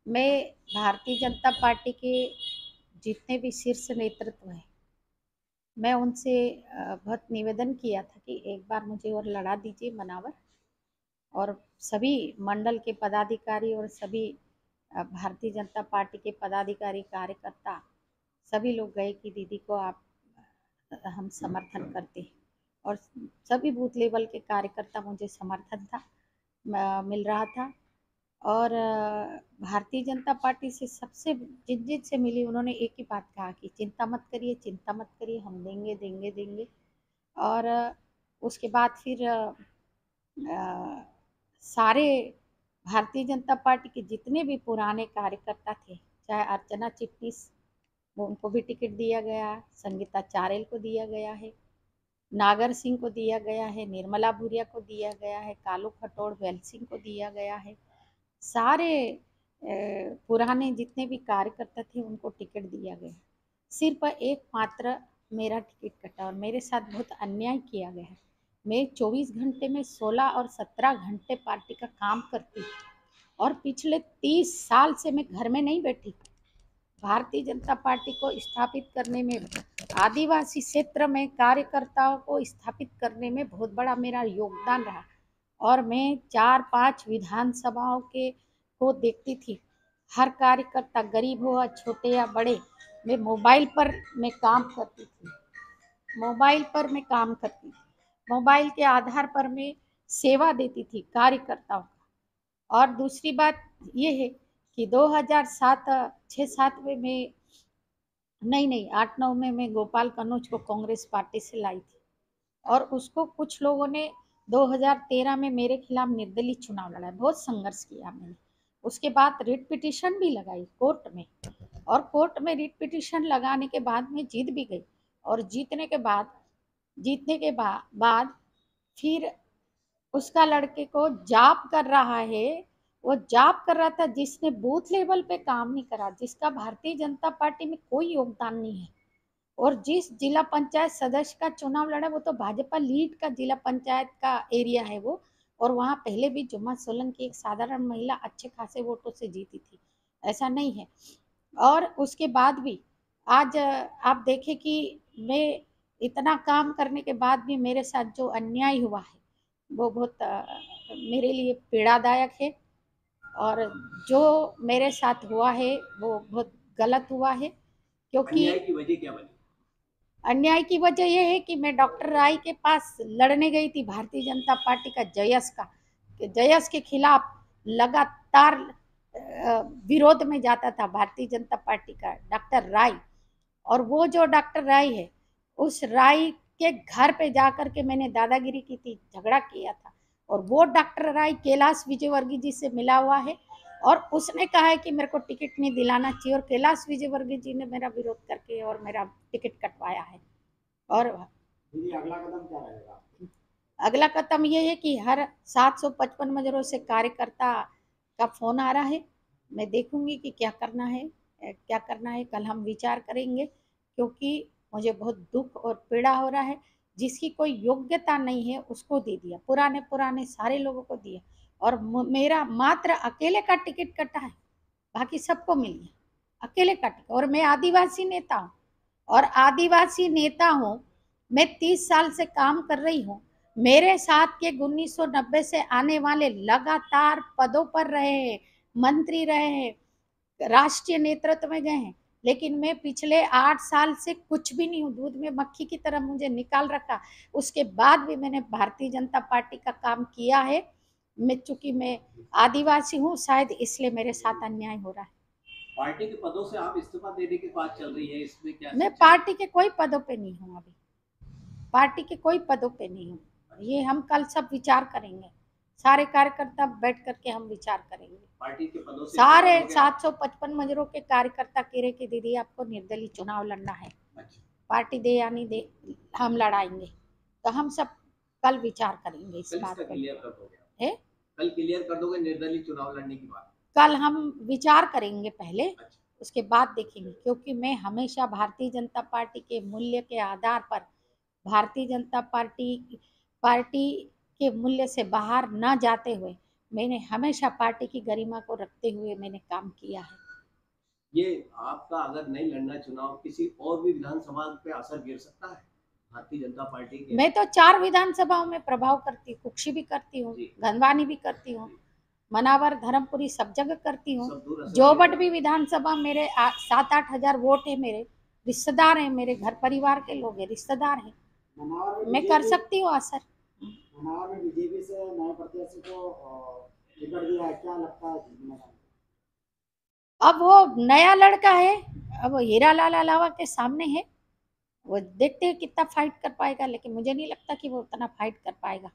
मैं भारतीय जनता पार्टी के जितने भी शीर्ष नेतृत्व हैं, मैं उनसे बहुत निवेदन किया था कि एक बार मुझे और लड़ा दीजिए मनावर। और सभी मंडल के पदाधिकारी और सभी भारतीय जनता पार्टी के पदाधिकारी कार्यकर्ता सभी लोग गए कि दीदी को आप हम समर्थन करते हैं। और सभी बूथ लेवल के कार्यकर्ता मुझे समर्थन था मिल रहा था। और भारतीय जनता पार्टी से सबसे जिन जिन से मिली उन्होंने एक ही बात कहा कि चिंता मत करिए, चिंता मत करिए, हम देंगे देंगे देंगे। और उसके बाद फिर सारे भारतीय जनता पार्टी के जितने भी पुराने कार्यकर्ता थे, चाहे अर्चना चिटनीस, वो उनको भी टिकट दिया गया, संगीता चारेल को दिया गया है, नागर सिंह को दिया गया है, निर्मला भूरिया को दिया गया है, कालू खटोड़ वेल सिंह को दिया गया है। सारे पुराने जितने भी कार्यकर्ता थे उनको टिकट दिया गया। सिर्फ एकमात्र मेरा टिकट कटा और मेरे साथ बहुत अन्याय किया गया है। मैं 24 घंटे में 16 और 17 घंटे पार्टी का काम करती हूँ और पिछले 30 साल से मैं घर में नहीं बैठी। भारतीय जनता पार्टी को स्थापित करने में, आदिवासी क्षेत्र में कार्यकर्ताओं को स्थापित करने में बहुत बड़ा मेरा योगदान रहा। और मैं 4-5 विधानसभाओं के को देखती थी। हर कार्यकर्ता गरीब हो या छोटे या बड़े, मैं मोबाइल पर मैं काम करती थी। मोबाइल पर मैं काम करती थी, मोबाइल के आधार पर मैं सेवा देती थी कार्यकर्ताओं का। और दूसरी बात ये है कि 2007 6-7 में मैं नहीं 8-9 में मैं गोपाल कन्नौज को कांग्रेस पार्टी से लाई थी। और उसको कुछ लोगों ने 2013 में मेरे खिलाफ निर्दलीय चुनाव लड़ा, बहुत संघर्ष किया मैंने। उसके बाद रिट पिटीशन भी लगाई कोर्ट में, और कोर्ट में रिट पिटीशन लगाने के बाद मैं जीत भी गई। और जीतने के बाद फिर उसका लड़के को जॉब कर रहा है, वो जॉब कर रहा था जिसने बूथ लेवल पे काम नहीं करा, जिसका भारतीय जनता पार्टी में कोई योगदान नहीं है। और जिस जिला पंचायत सदस्य का चुनाव लड़ा वो तो भाजपा लीड का जिला पंचायत का एरिया है वो। और वहाँ पहले भी जुम्मा सोलंकी एक साधारण महिला अच्छे खासे वोटों से जीती थी, ऐसा नहीं है। और उसके बाद भी आज आप देखें कि मैं इतना काम करने के बाद भी मेरे साथ जो अन्याय हुआ है वो बहुत मेरे लिए पीड़ादायक है। और जो मेरे साथ हुआ है वो बहुत गलत हुआ है, क्योंकि अन्याय की वजह क्या बनी? अन्याय की वजह यह है कि मैं डॉक्टर राय के पास लड़ने गई थी भारतीय जनता पार्टी का जयस का, कि जयस के खिलाफ लगातार विरोध में जाता था भारतीय जनता पार्टी का डॉक्टर राय। और वो जो डॉक्टर राय है, उस राय के घर पे जाकर के मैंने दादागिरी की थी, झगड़ा किया था। और वो डॉक्टर राय कैलाश विजयवर्गीय जी से मिला हुआ है, और उसने कहा है कि मेरे को टिकट नहीं दिलाना चाहिए, और कैलाश विजयवर्गीय जी ने मेरा विरोध करके और मेरा टिकट कटवाया है। और दीदी, अगला कदम क्या रहेगा? अगला कदम ये है कि हर 755 मजरों से कार्यकर्ता का फोन आ रहा है। मैं देखूंगी कि क्या करना है, क्या करना है, कल हम विचार करेंगे। क्योंकि मुझे बहुत दुख और पीड़ा हो रहा है। जिसकी कोई योग्यता नहीं है उसको दे दिया, पुराने पुराने सारे लोगों को दिया। और मेरा मात्र अकेले का टिकट कटा है, बाकी सबको मिल गया, अकेले का टिकट। और मैं आदिवासी नेता हूँ, और आदिवासी नेता हूँ, मैं 30 साल से काम कर रही हूँ। मेरे साथ के 1990 से आने वाले लगातार पदों पर रहे हैं, मंत्री रहे हैं, राष्ट्रीय नेतृत्व में गए हैं। लेकिन मैं पिछले 8 साल से कुछ भी नहीं हूँ, दूध में मक्खी की तरह मुझे निकाल रखा। उसके बाद भी मैंने भारतीय जनता पार्टी का काम किया है। मैं चूंकि मैं आदिवासी हूँ, शायद इसलिए मेरे साथ अन्याय हो रहा है। पार्टी के पदों से आप इस्तीफा देने की बात चल रही है, इसमें क्या मैं सच्चाई है? पार्टी के कोई पदों पे नहीं हूँ अभी, पार्टी के कोई पदों पे नहीं हूँ। ये हम कल सब विचार करेंगे, सारे कार्यकर्ता बैठ करके हम विचार करेंगे। पार्टी के पदों से इस्तीफा सारे दोगे आप? 755 मजरों के कार्यकर्ता कह रहे कि दीदी आपको निर्दलीय चुनाव लड़ना है, अच्छा। पार्टी दे या नहीं दे, हम लड़ाएंगे। तो हम सब कल विचार करेंगे इस कल इसका बात क्लियर कर दोगे आप? पे है। कल क्लियर कर दोगे निर्दलीय चुनाव लड़ने की बात? कल हम विचार करेंगे पहले, अच्छा। उसके बाद देखेंगे। क्योंकि मैं हमेशा भारतीय जनता पार्टी के मूल्य के आधार पर, भारतीय जनता पार्टी पार्टी के मूल्य से बाहर न जाते हुए मैंने हमेशा पार्टी की गरिमा को रखते हुए मैंने काम किया है। ये आपका अगर नहीं लड़ना चुनाव, किसी और भी विधानसभा पे असर गिर सकता है भारतीय जनता पार्टी के? मैं तो 4 विधानसभाओं में प्रभाव करती हूँ, कुक्षी भी करती हूँ, जी। गंधवानी भी करती हूँ, मनावर, धर्मपुरी सब जगह करती हूँ। सब दूर असर जोबट भी विधानसभा मेरे 7-8 हजार वोट है, मेरे रिश्तेदार हैं, मेरे घर परिवार के लोग हैं, रिश्तेदार हैं, मैं कर सकती हूँ असर। मनावर में बीजेपी से नए प्रत्याशी को टिकट दिया है, क्या लगता है जीतने? अब वो नया लड़का है, अब वो हीरा लाल अलावा के सामने है, वो देखते हैं कितना फाइट कर पाएगा, लेकिन मुझे नहीं लगता कि वो उतना फाइट कर पाएगा।